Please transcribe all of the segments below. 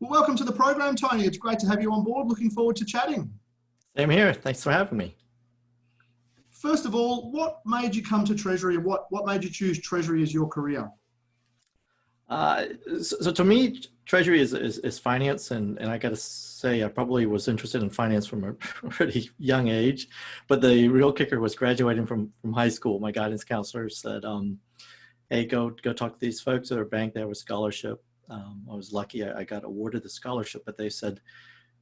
Well, welcome to the program, Tony. It's great to have you on board. Looking forward to chatting. Same here. Thanks for having me. First of all, what made you come to Treasury? What made you choose Treasury as your career? So to me, Treasury is finance, and I got to say, I probably was interested in finance from a pretty young age. But the real kicker was graduating from high school. My guidance counselor said, "Hey, go talk to these folks at our bank. They have a scholarship." I was lucky; I got awarded the scholarship, but they said,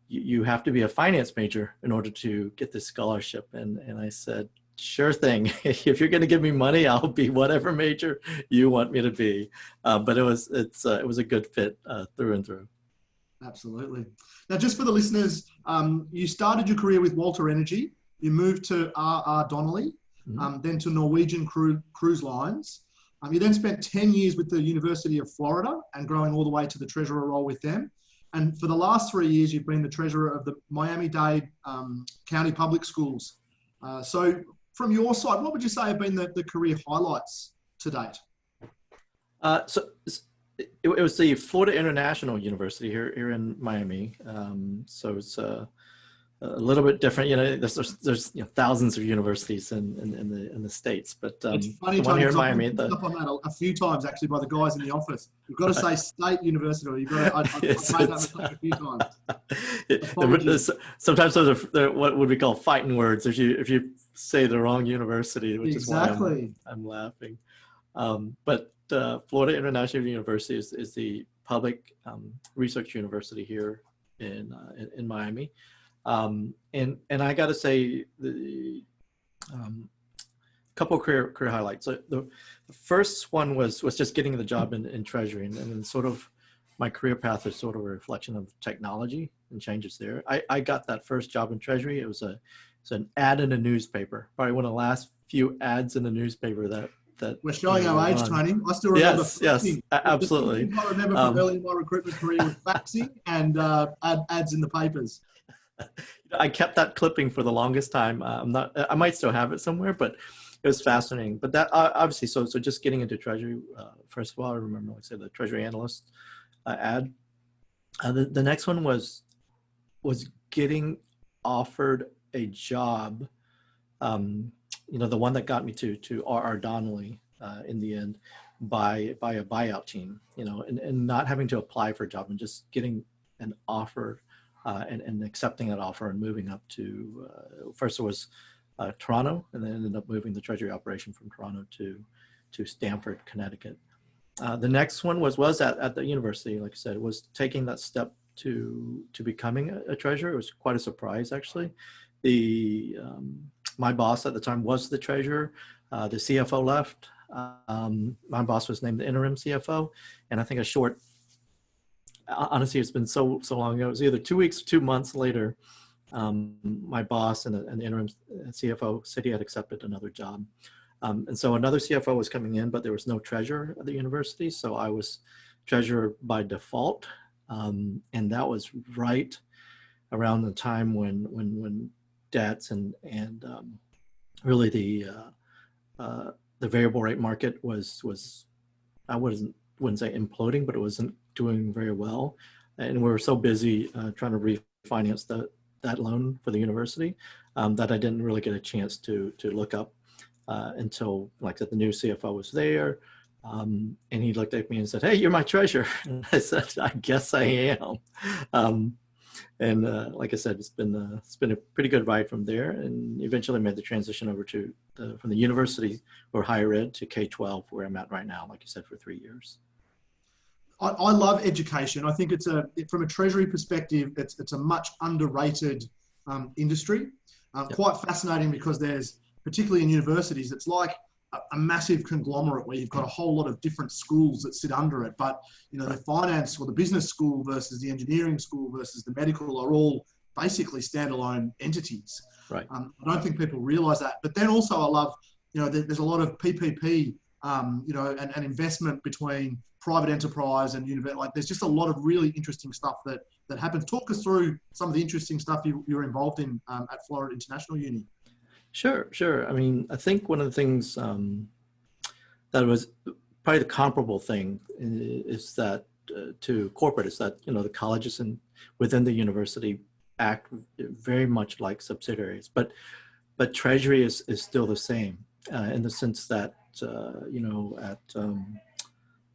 "You have to be a finance major in order to get this scholarship." And I said, "Sure thing. If you're going to give me money, I'll be whatever major you want me to be." But it was a good fit through and through. Absolutely. Now, just for the listeners, you started your career with Walter Energy. You moved to R.R. Donnelley, then to Norwegian Cruise Lines. You then spent 10 years with the University of Florida and growing all the way to the treasurer role with them. And for the last 3 years, you've been the treasurer of the Miami-Dade County Public Schools. So from your side, what would you say have been the career highlights to date? So it was the Florida International University here in Miami. So it's a little bit different. You know, there's thousands of universities in the States, but it's funny, the one here in Miami. I've picked up on that a few times actually by the guys in the office. You've got to say state university, or you've got to. I've made that mistake a few times. Sometimes those are what would we call fighting words if you say the wrong university, which exactly. is why I'm laughing. But Florida International University is the public research university here in Miami. And I got to say, the couple of career highlights. So the first one was just getting the job in Treasury, and then sort of my career path is sort of a reflection of technology and changes there. I got that first job in Treasury. It was an ad in a newspaper, probably one of the last few ads in a newspaper that we're showing our age, Tony. I still remember. Yes, absolutely. I remember from early in my recruitment career with faxing and ads in the papers. I kept that clipping for the longest time. I might still have it somewhere, but it was fascinating. But that obviously, so just getting into Treasury, first of all, I remember, like I said, the Treasury analyst ad. The next one was getting offered a job. The one that got me to R.R. Donnelley in the end by a buyout team. And not having to apply for a job and just getting an offer. And accepting that offer and moving up to, first it was Toronto, and then ended up moving the Treasury operation from Toronto to Stamford, Connecticut. The next one was at the university, like I said, was taking that step to becoming a treasurer. It was quite a surprise, actually. My boss at the time was the treasurer. The CFO left. My boss was named the interim CFO, and I think honestly, it's been so long ago. It was either 2 weeks or 2 months later. My boss and the interim CFO said he had accepted another job. And so another CFO was coming in, but there was no treasurer at the university. So I was treasurer by default. And that was right around the time when debts and really the variable rate market was I wouldn't say imploding, but it wasn't doing very well, and we were so busy trying to refinance that loan for the university that I didn't really get a chance to look up until, like I said, the new CFO was there, and he looked at me and said, "Hey, you're my treasurer." And I said, "I guess I am." And like I said, it's been a pretty good ride from there, and eventually made the transition over from the university or higher ed to K-12, where I'm at right now, like you said, for 3 years. I love education. I think from a treasury perspective, it's a much underrated industry. Quite fascinating, because there's, particularly in universities, it's like a massive conglomerate where you've got a whole lot of different schools that sit under it. But the finance or the business school versus the engineering school versus the medical are all basically standalone entities. Right. I don't think people realize that. But then also I love, there's a lot of PPP, and investment between private enterprise and university. Like, there's just a lot of really interesting stuff that happens. Talk us through some of the interesting stuff you're involved in at Florida International Uni. Sure. I mean, I think one of the things that was probably the comparable thing is that to corporate is that, the colleges within the university act very much like subsidiaries, but Treasury is still the same in the sense that,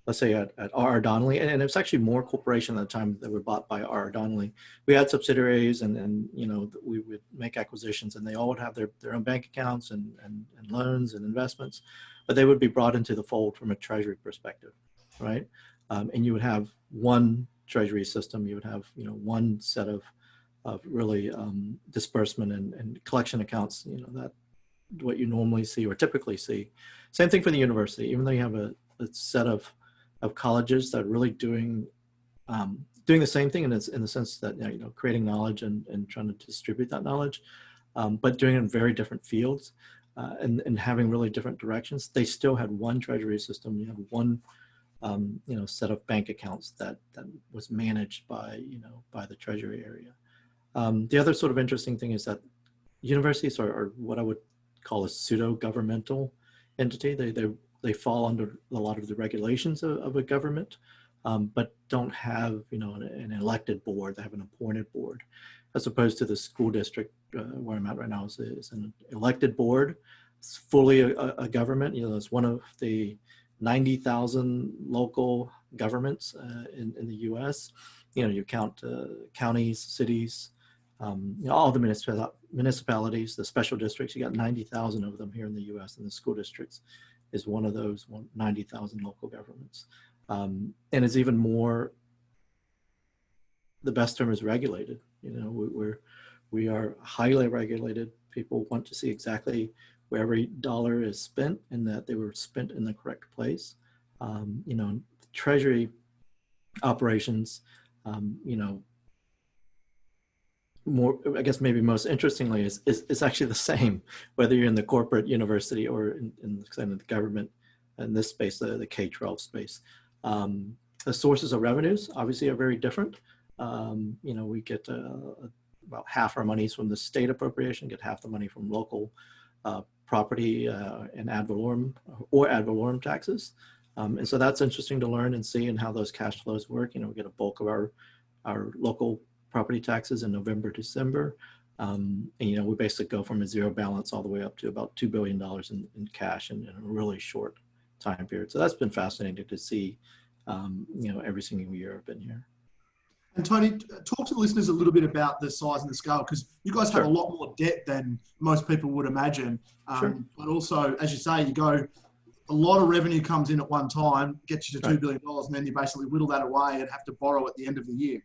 let's say at R.R. Donnelley, and it was actually more corporation at the time that were bought by R.R. Donnelley. We had subsidiaries and we would make acquisitions, and they all would have their own bank accounts and loans and investments, but they would be brought into the fold from a treasury perspective, right? And you would have one treasury system. You would have, one set of really disbursement and collection accounts, that what you normally see or typically see. Same thing for the university, even though you have a set of colleges that are really doing the same thing in the sense that, creating knowledge and trying to distribute that knowledge, but doing it in very different fields and having really different directions. They still had one treasury system. You had one, set of bank accounts that was managed by the treasury area. The other sort of interesting thing is that universities are what I would call a pseudo-governmental entity. They fall under a lot of the regulations of a government, but don't have an elected board. They have an appointed board, as opposed to the school district where I'm at right now is an elected board. It's fully a government. It's one of the 90,000 local governments in the U.S. You count counties, cities, all the municipalities, the special districts. You got 90,000 of them here in the U.S. and the school districts is one of those 90,000 local governments. And it's even more, the best term is regulated. We are highly regulated. People want to see exactly where every dollar is spent and that they were spent in the correct place. Treasury operations, more, I guess maybe most interestingly is actually the same, whether you're in the corporate university or in the government, in this space, the K-12 space. The sources of revenues obviously are very different. We get about half our monies from the state appropriation, get half the money from local property and ad valorem taxes. And so that's interesting to learn and see and how those cash flows work. We get a bulk of our local property taxes in November, December. And, we basically go from a zero balance all the way up to about $2 billion in cash in a really short time period. So that's been fascinating to see, every single year I've been here. And Tony, talk to the listeners a little bit about the size and the scale, because you guys have a lot more debt than most people would imagine. But also, as you say, a lot of revenue comes in at one time, gets you to $2 billion, and then you basically whittle that away and have to borrow at the end of the year.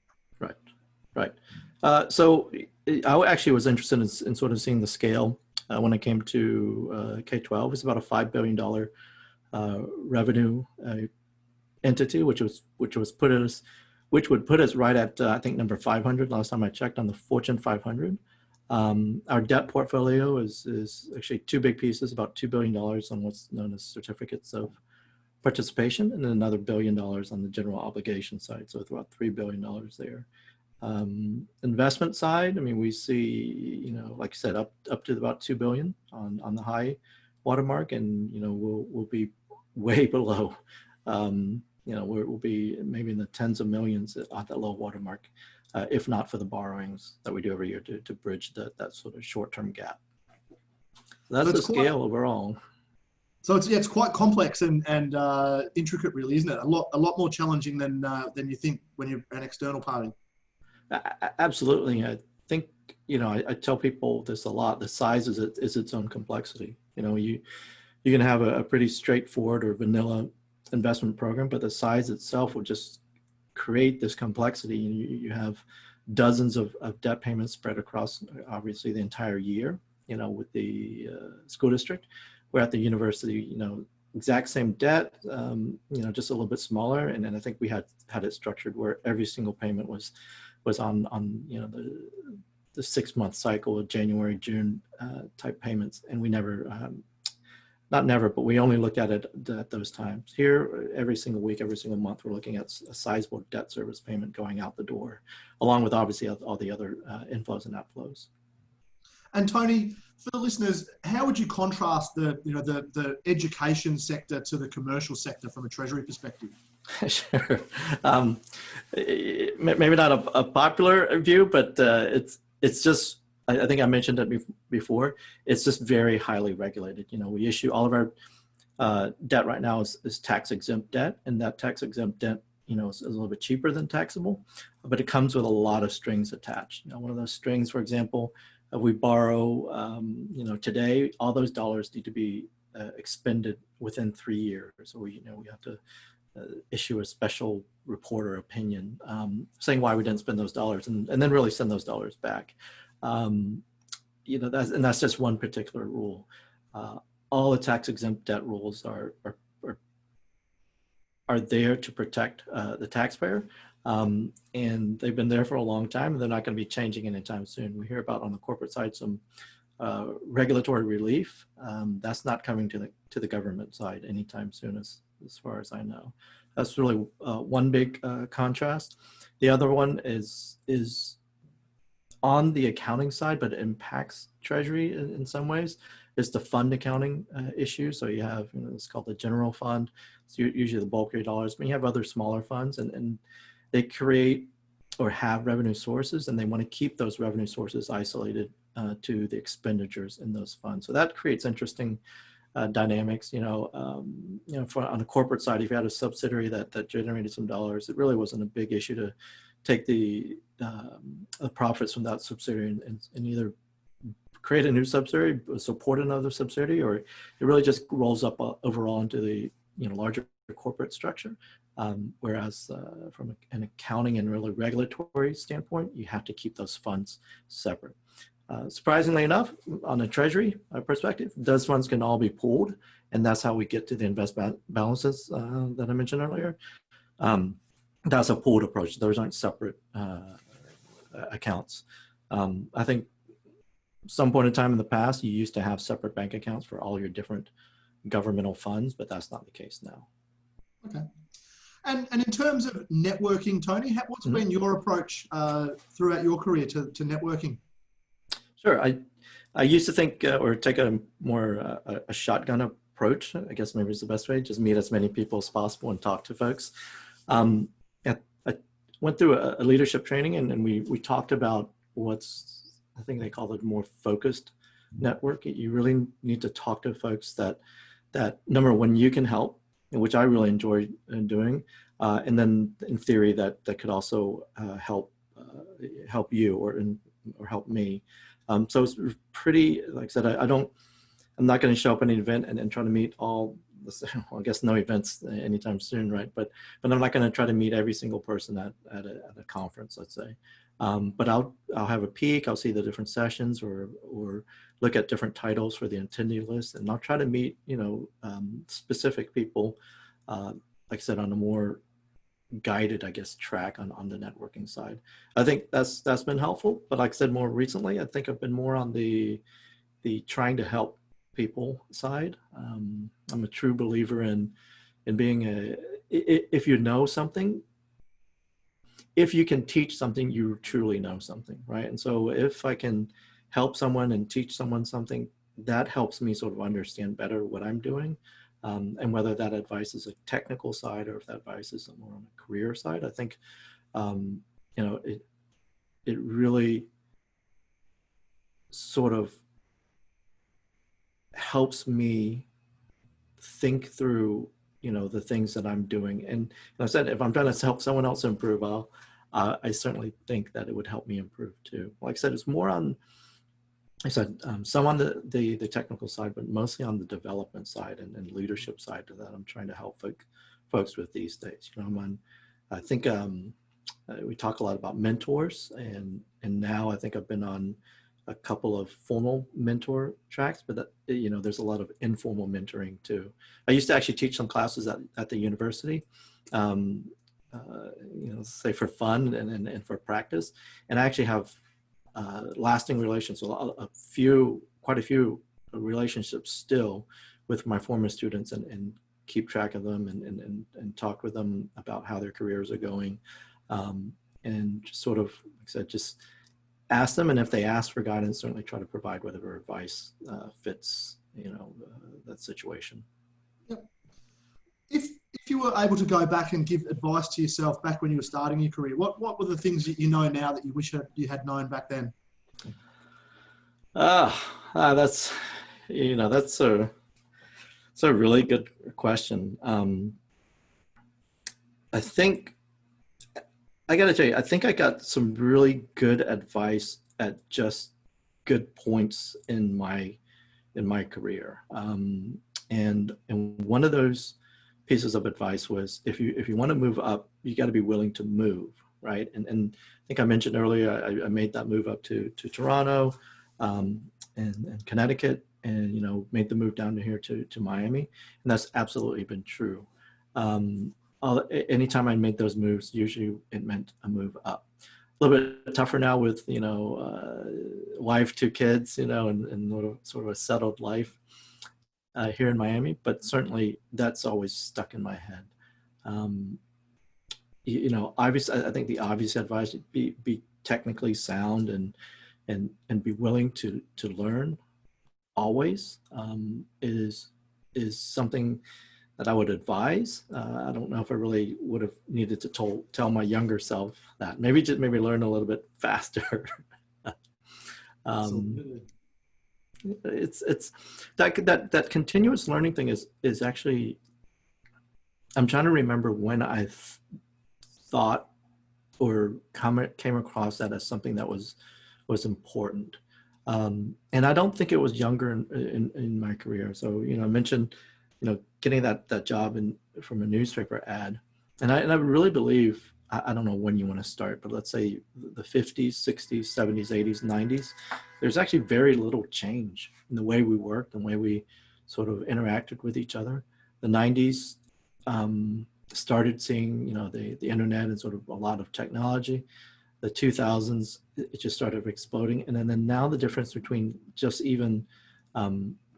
Right. So I actually was interested in sort of seeing the scale when it came to K-12. It's about a $5 billion revenue entity, which would put us right at I think number 500 last time I checked on the Fortune 500. Our debt portfolio is actually two big pieces, about $2 billion on what's known as certificates of participation, and then another $1 billion on the general obligation side. So it's about $3 billion there. Investment side, we see, like I said, up to about 2 billion on the high watermark, and we'll be way below. We'll be maybe in the tens of millions at that low watermark, if not for the borrowings that we do every year to bridge that sort of short-term gap. That's the scale overall. So it's quite complex and intricate, really, isn't it? A lot more challenging than you think when you're an external party. Absolutely. I think, I tell people this a lot. The size is its own complexity. You can have a pretty straightforward or vanilla investment program, but the size itself will just create this complexity. You have dozens of debt payments spread across, obviously, the entire year, with the school district. Where at the university, exact same debt, just a little bit smaller. And then I think we had it structured where every single payment was on the 6-month cycle of January, June type payments. And we but we only looked at it at those times. Here, every single week, every single month, we're looking at a sizable debt service payment going out the door, along with obviously all the other inflows and outflows. And Tony, for the listeners, how would you contrast the education sector to the commercial sector from a treasury perspective? Sure. Maybe not a popular view, but it's just, I think I mentioned it before, it's just very highly regulated. You know, we issue all of our debt right now is tax exempt debt, and that tax exempt debt, you know, is a little bit cheaper than taxable, but it comes with a lot of strings attached. You know, one of those strings, for example, we borrow, you know, today, all those dollars need to be expended within 3 years. So we have to issue a special report or opinion saying why we didn't spend those dollars, and then really send those dollars back. You know, that's just one particular rule. All the tax exempt debt rules are there to protect the taxpayer, and they've been there for a long time, and they're not going to be changing anytime soon. We hear about on the corporate side some regulatory relief. That's not coming to the government side anytime soon, as far as I know. That's really one big contrast. The other one is on the accounting side, but it impacts Treasury in some ways, is the fund accounting issue. So you have, you know, it's called the general fund. It's usually the bulk of your dollars, but you have other smaller funds, and they create or have revenue sources, and they want to keep those revenue sources isolated to the expenditures in those funds. So that creates interesting dynamics. You know, on the corporate side, if you had a subsidiary that generated some dollars, it really wasn't a big issue to take the profits from that subsidiary and either create a new subsidiary, support another subsidiary, or it really just rolls up overall into the, you know, larger corporate structure. Whereas from an accounting and really regulatory standpoint, you have to keep those funds separate. Surprisingly enough, on a Treasury perspective, those funds can all be pooled, and that's how we get to the investment balances that I mentioned earlier. That's a pooled approach. Those aren't separate accounts. I think some point in time in the past, you used to have separate bank accounts for all your different governmental funds, but that's not the case now. Okay. And in terms of networking, Tony, what's been your approach throughout your career to networking? Sure. I used to think or take a more a shotgun approach. I guess maybe it's the best way. Just meet as many people as possible and talk to folks. I went through a leadership training, and we talked about I think they call it more focused network. You really need to talk to folks that number one, you can help, which I really enjoy doing, and then in theory that could also help you or help me. So it's pretty, like I said, I'm not going to show up at an event and try to meet all, well, I guess no events anytime soon, right? But I'm not going to try to meet every single person at a conference, let's say. But I'll have a peek. I'll see the different sessions or look at different titles for the attendee list, and I'll try to meet, you know, specific people, like I said, on a more guided, I guess, track on the networking side. I think that's been helpful. But like I said, more recently, I think I've been more on the trying to help people side. I'm a true believer in being if you know something, if you can teach something, you truly know something, right? And so if I can help someone and teach someone something, that helps me sort of understand better what I'm doing. And whether that advice is a technical side or if that advice is more on a career side, I think, you know, it really sort of helps me think through, you know, the things that I'm doing. And I said, if I'm trying to help someone else improve, I certainly think that it would help me improve too. Like I said, it's more on, I said, some on the technical side, but mostly on the development side and leadership side that I'm trying to help folks with these days. You know, I think we talk a lot about mentors, and now I think I've been on a couple of formal mentor tracks, but that, you know, there's a lot of informal mentoring too. I used to actually teach some classes at the university, you know, say for fun and for practice, and I actually have lasting relations, quite a few relationships still with my former students, and keep track of them and talk with them about how their careers are going, and just sort of, like I said, just ask them, and if they ask for guidance, certainly try to provide whatever advice fits, you know, that situation. Yep. If If you were able to go back and give advice to yourself back when you were starting your career, what were the things that you know now that you wish you had known back then? That's, that's a really good question. I think, I got to tell you, I think I got some really good advice at just good points in my career. And one of those pieces of advice was, if you want to move up, you got to be willing to move, right? And I think I mentioned earlier, I made that move up to Toronto, and Connecticut, and made the move down to here to Miami, and that's absolutely been true. Anytime I made those moves, usually it meant a move up. A little bit tougher now with wife, 2 kids, and sort of a settled life here in Miami, but certainly that's always stuck in my head. Obviously, I think the obvious advice would be technically sound and be willing to learn always, is something that I would advise. I don't know if I really would have needed to tell my younger self that. Maybe learn a little bit faster. It's that continuous learning thing is actually, I'm trying to remember when I thought or came across that as something that was important. And I don't think it was younger in my career. So, I mentioned, getting that job from a newspaper ad. And I really believe, I don't know when you want to start, but let's say the 50s, 60s, 70s, 80s, 90s, there's actually very little change in the way we worked and the way we sort of interacted with each other. The 90s started seeing, the internet and sort of a lot of technology. The 2000s, it just started exploding. And then now the difference between just even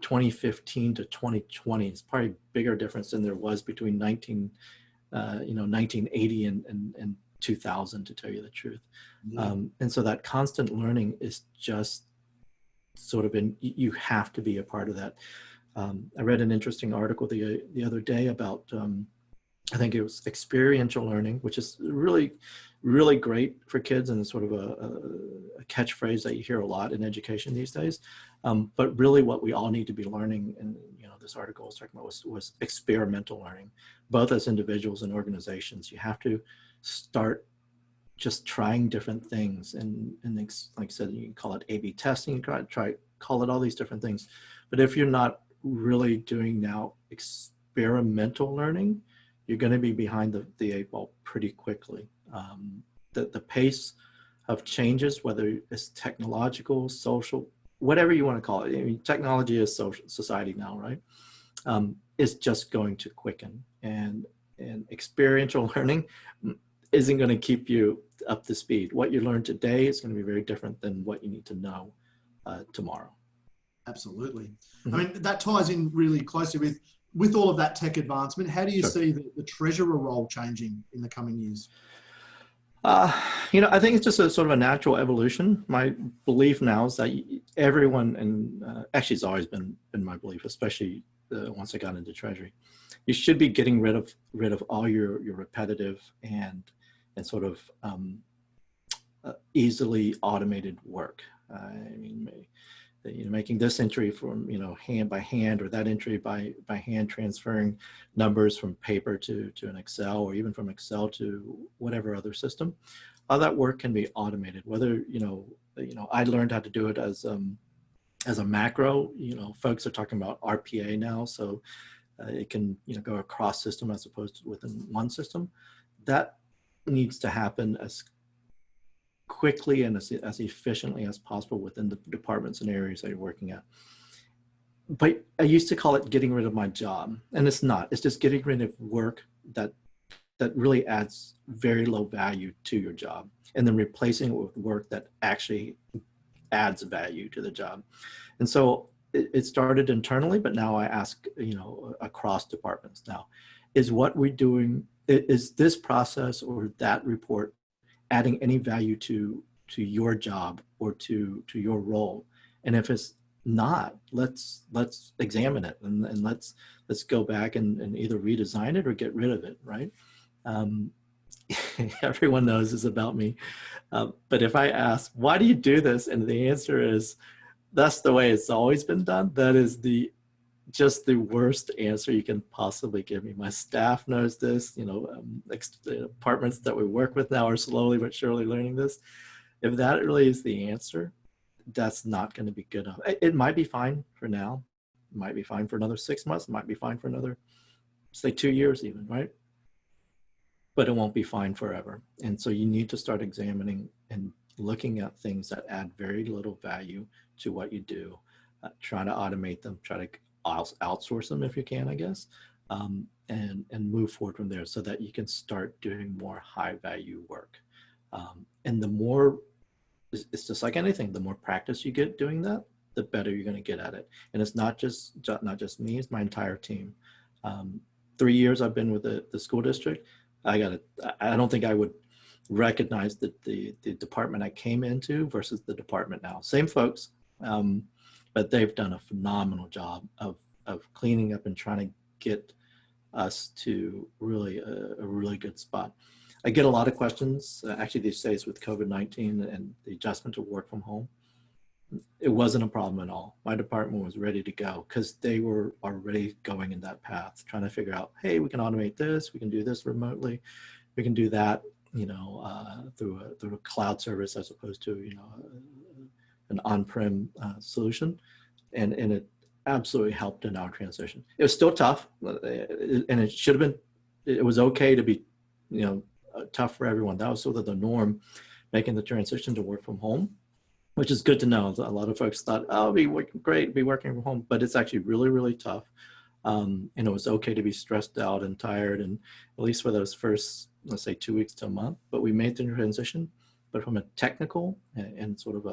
2015 to 2020 is probably a bigger difference than there was between 1980 and 2000, to tell you the truth. Yeah. And so that constant learning is just sort of you have to be a part of that. I read an interesting article the other day about, I think it was experiential learning, which is really, really great for kids, and it's sort of a catchphrase that you hear a lot in education these days. But really what we all need to be learning, and this article was talking about, was experimental learning, both as individuals and organizations. You have to start just trying different things, and like I said, you can call it A/B testing, call it all these different things. But if you're not really doing now experimental learning, you're going to be behind the 8 ball pretty quickly. The pace of changes, whether it's technological, social, whatever you want to call it. I mean, technology is society now, right? Is just going to quicken, and experiential learning isn't going to keep you up to speed. What you learn today is going to be very different than what you need to know tomorrow. Absolutely. Mm-hmm. I mean, that ties in really closely with all of that tech advancement. How do you see the treasurer role changing in the coming years? I think it's just a sort of a natural evolution. My belief now is that everyone, and actually it's always been my belief, especially once I got into Treasury, you should be getting rid of all your repetitive and sort of easily automated work. Making this entry from hand by hand, or that entry by hand, transferring numbers from paper to an Excel, or even from Excel to whatever other system. All that work can be automated. Whether I learned how to do it as a macro. Folks are talking about RPA now, so it can go across system as opposed to within one system. That needs to happen as quickly and as efficiently as possible within the departments and areas that you're working at. But I used to call it getting rid of my job, and it's not. It's just getting rid of work that really adds very low value to your job, and then replacing it with work that actually adds value to the job. And so it started internally, but now I ask, across departments now, is what we're doing, is this process or that report adding any value to your job or to your role? And if it's not. Let's examine it and let's go back and either redesign it or get rid of it, right? Everyone knows this about me. But if I ask, why do you do this? And the answer is, that's the way it's always been done. That is just the worst answer you can possibly give me. My staff knows this, the departments that we work with now are slowly but surely learning this. If that really is the answer, that's not going to be good enough. It might be fine for now. It might be fine for another 6 months. It might be fine for another, say, 2 years even, right? But it won't be fine forever. And so you need to start examining and looking at things that add very little value to what you do. Try to automate them, try to outsource them if you can, I guess, and move forward from there so that you can start doing more high value work. And the more, it's just like anything, the more practice you get doing that, the better you're going to get at it. And it's not just me, it's my entire team. 3 years I've been with the school district. I don't think I would recognize the department I came into versus the department now. Same folks, but they've done a phenomenal job of cleaning up and trying to get us to really a really good spot. I get a lot of questions, actually these days with COVID-19 and the adjustment to work from home. It wasn't a problem at all. My department was ready to go because they were already going in that path, trying to figure out, hey, we can automate this, we can do this remotely, we can do that, through a cloud service as opposed to, an on-prem solution. And it absolutely helped in our transition. It was still tough, and it should have been, it was okay to be, tough for everyone. That was sort of the norm, making the transition to work from home, which is good to know. A lot of folks thought, oh, it'd be great, be working from home, but it's actually really, really tough. And it was okay to be stressed out and tired, and at least for those first, let's say 2 weeks to a month, but we made the transition. But from a technical and sort of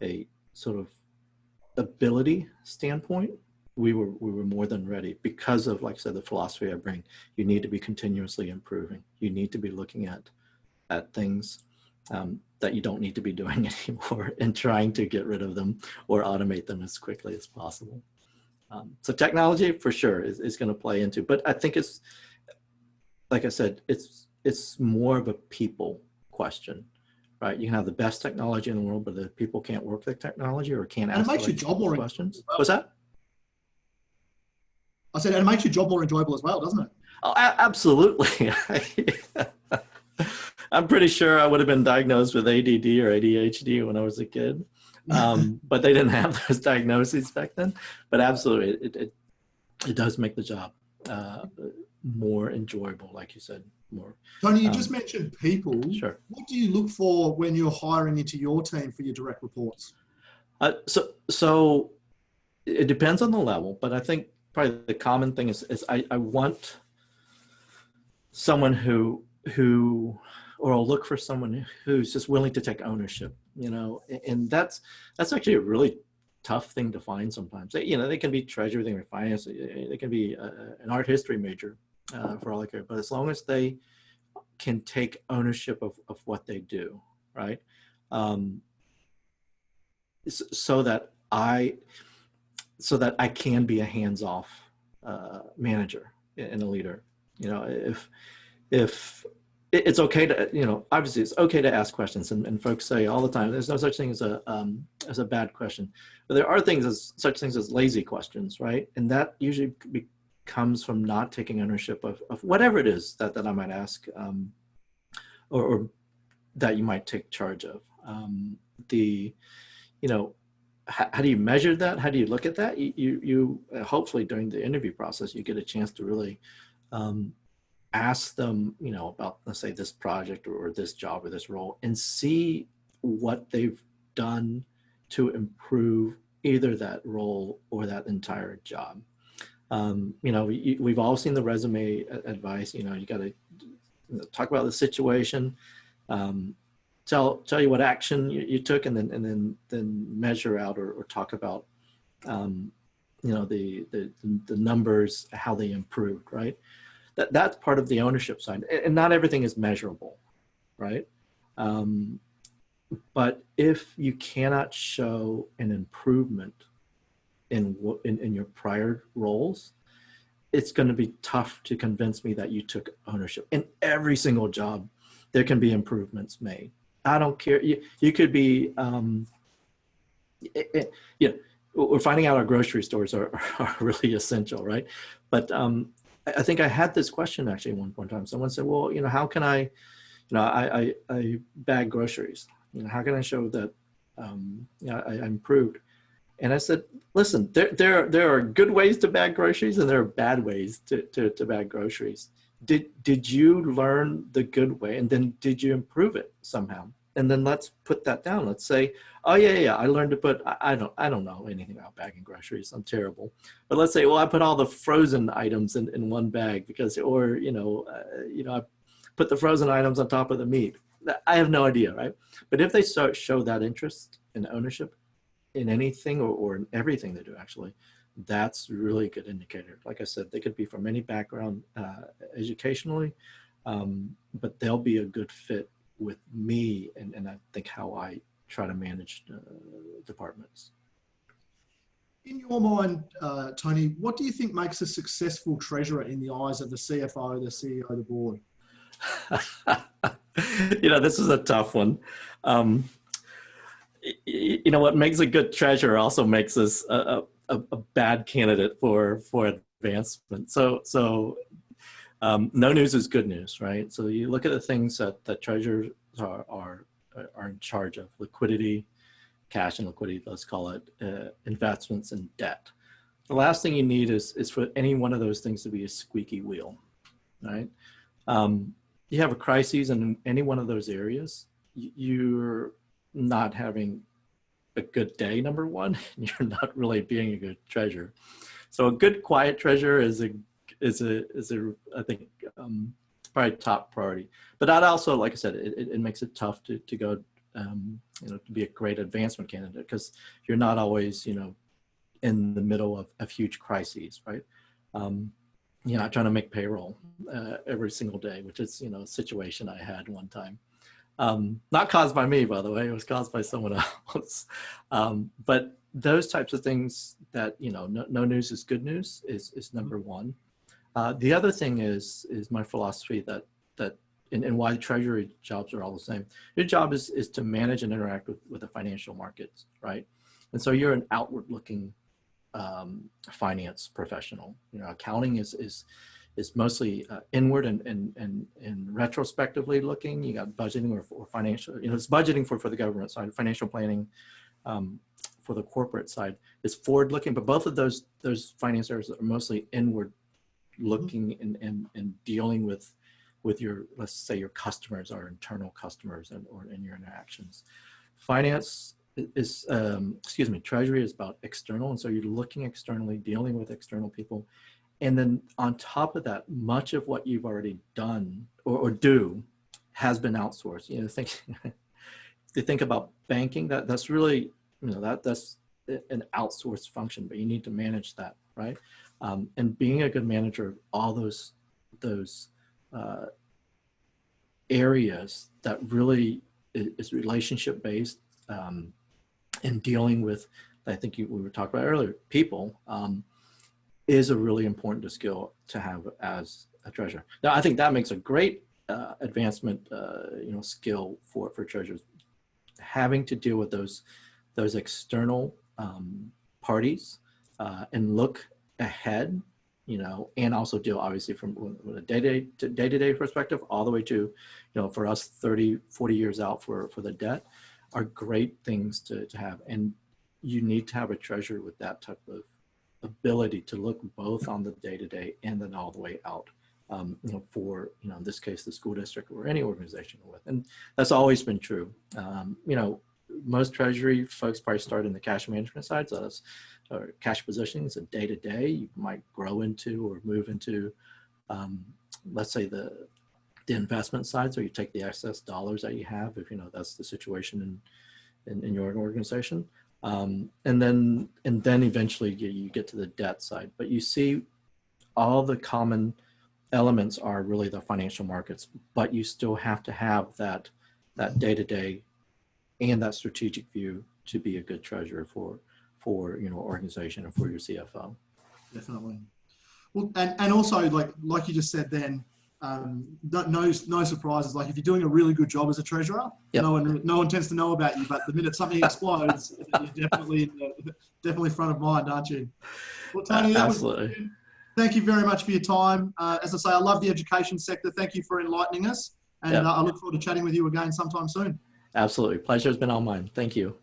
a sort of ability standpoint, we were more than ready because of, like I said, the philosophy I bring. You need to be continuously improving. You need to be looking at things that you don't need to be doing anymore and trying to get rid of them or automate them as quickly as possible. So technology for sure is going to play into, but I think it's, like I said, it's more of a people question, right? You can have the best technology in the world, but the people can't work the technology or can't ask the right questions. What's that? I said, and it makes your job more enjoyable as well, doesn't it? Oh, absolutely. I'm pretty sure I would have been diagnosed with ADD or ADHD when I was a kid, but they didn't have those diagnoses back then. But absolutely, it does make the job more enjoyable, like you said. More. Tony, you just mentioned people. Sure. What do you look for when you're hiring into your team for your direct reports? So it depends on the level, but I think probably the common thing is I want someone who or I'll look for someone who's just willing to take ownership, and that's actually a really tough thing to find sometimes. They can be treasury, they can be finance, they can be an art history major for all I care, but as long as they can take ownership of what they do, right? So that I can be a hands-off manager and a leader. If it's okay to, obviously it's okay to ask questions, and folks say all the time, there's no such thing as a bad question, but there are such things as lazy questions, right? And that usually comes from not taking ownership of whatever it is that I might ask, or that you might take charge of. How do you measure that? How do you look at that? You hopefully during the interview process, you get a chance to really ask them, about, let's say, this project or this job or this role, and see what they've done to improve either that role or that entire job. We've all seen the resume advice. You got to talk about the situation, tell you what action you took, and then measure out or talk about the numbers, how they improved, right? That's part of the ownership side, and not everything is measurable, right? But if you cannot show an improvement in your prior roles, it's going to be tough to convince me that you took ownership. In every single job, there can be improvements made. I don't care. You could be, we're finding out our grocery stores are really essential, right? But I think I had this question actually one time. Someone said, well, how can I bag groceries? How can I show that I improved? And I said, listen, there are good ways to bag groceries and there are bad ways to bag groceries. Did you learn the good way, and then did you improve it somehow? And then let's put that down. Let's say, oh yeah, I learned to put, I don't know anything about bagging groceries. I'm terrible. But let's say, well, I put all the frozen items in one bag because, or I put the frozen items on top of the meat. I have no idea, right? But if they start show that interest and ownership in anything or in everything they do, actually, that's really a good indicator. Like I said, they could be from any background educationally, but they'll be a good fit with me and I think how I try to manage departments. In your mind, Tony, what do you think makes a successful treasurer in the eyes of the CFO, the CEO, the board? This is a tough one. What makes a good treasurer also makes us a bad candidate for advancement. So no news is good news, right? So you look at the things that treasurers are in charge of: liquidity, cash and liquidity, let's call it, investments and debt. The last thing you need is for any one of those things to be a squeaky wheel, right? You have a crisis in any one of those areas, you're not having a good day, number one. You're not really being a good treasurer. So a good quiet treasurer is I think probably top priority. But that also, like I said, it makes it tough to go to be a great advancement candidate, because you're not always in the middle of huge crises, right? You're not trying to make payroll every single day, which is a situation I had one time. Not caused by me, by the way, it was caused by someone else. But those types of things that, no news is good news is number one. The other thing is my philosophy that and why treasury jobs are all the same. Your job is to manage and interact with the financial markets, right? And so you're an outward looking finance professional. Accounting is mostly inward and retrospectively looking. You got budgeting or financial, it's budgeting for the government side, financial planning for the corporate side is forward looking, but both of those finance areas are mostly inward looking and dealing with your, let's say, your customers, our internal customers or in your interactions. Finance is, treasury is about external. And so you're looking externally, dealing with external people. And then on top of that, much of what you've already done or do has been outsourced. To think about banking, that's really, that's an outsourced function, but you need to manage that, right? And being a good manager of all those areas that really is relationship based and dealing with, I think we were talking about earlier, people, is a really important skill to have as a treasurer. Now, I think that makes a great advancement, skill for treasurers, having to deal with those external parties and look ahead, and also deal obviously from a day-to-day perspective all the way to, for us 30, 40 years out for the debt are great things to have. And you need to have a treasurer with that type of ability to look both on the day-to-day and then all the way out, for, in this case, the school district or any organization you're with. And that's always been true. Most treasury folks probably start in the cash management side, so that's cash positioning. So day-to-day, you might grow into or move into, let's say the investment side. So you take the excess dollars that you have, if that's the situation in your organization. And then eventually you get to the debt side. But you see all the common elements are really the financial markets, but you still have to have that day-to-day and that strategic view to be a good treasurer for organization and for your CFO. Definitely. Well, and also like you just said then, no surprises. Like if you're doing a really good job as a treasurer, yep. no one tends to know about you. But the minute something explodes, you're definitely front of mind, aren't you? Well, Tony, absolutely. Thank you very much for your time. As I say, I love the education sector. Thank you for enlightening us, and I look forward to chatting with you again sometime soon. Absolutely, pleasure has been all mine. Thank you.